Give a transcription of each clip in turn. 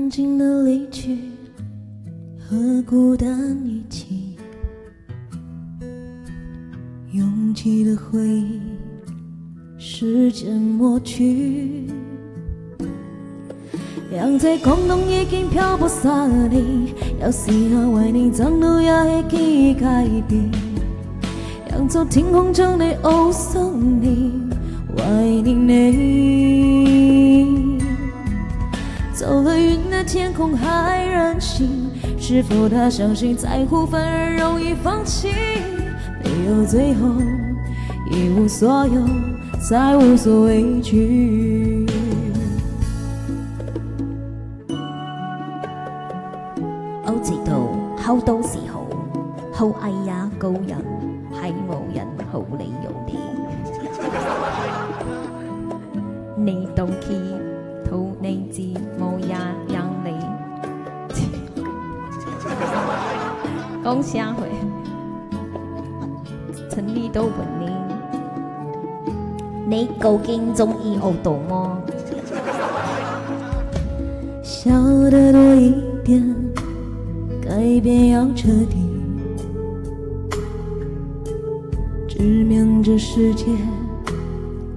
安静的离去和孤单一起，拥挤的回忆，时间抹去，让在广东已經漂泊3年，有時候為你爭到也會記改變，讓昨天空中的翱翔你，懷念你。走了雲的天空還任性，是否他相信在乎反而容易放棄？沒有最後，一無所有，再無所畏懼。我知道好多時候好愛呀高人係無人好理由的，你動氣圖你知我也讓你講聲去趁你都問你究竟中意我多麼？笑得多一點，改變要徹底，直面這世界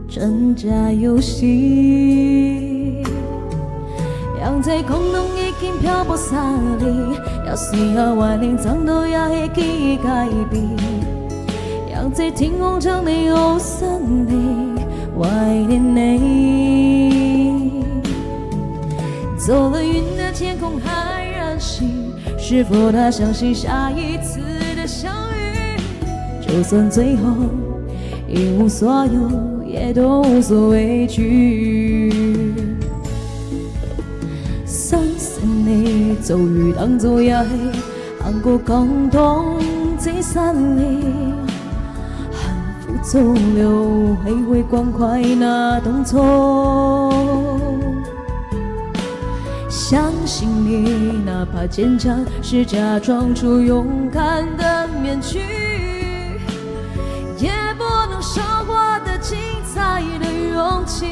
真假遊戲，讓在空中已經漂泊3年，有時候懷念爭到也會記改變，讓在天空中的翱翔你，懷念你。走了雲的天空還任性，是否他相信下一次的相遇？就算最後一無所有，也都無所畏懼。相信你遭遇當作也會行過廣東這3年，幸福走流還會歡快那當初。相信你，哪怕堅強是假裝出勇敢的面具，也不能少過的精彩的勇氣。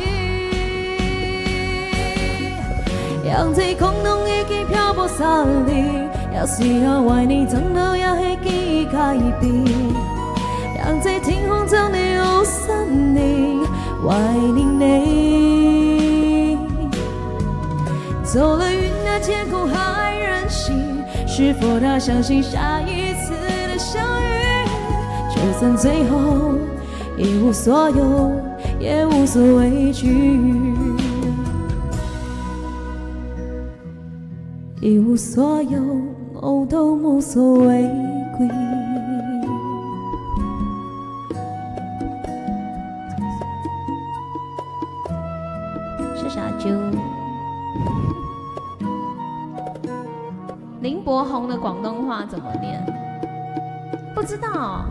讓在空中已經漂泊3年，有時候為你爭到也會記改變，讓在天空中的翱翔你，懷念你。走了雲的天空還任性，是否他相信下一次的相遇？就算最後一無所有，也無所畏懼。一無所有，我都無所畏懼。是啥就林柏宏的廣東話怎麼念？不知道。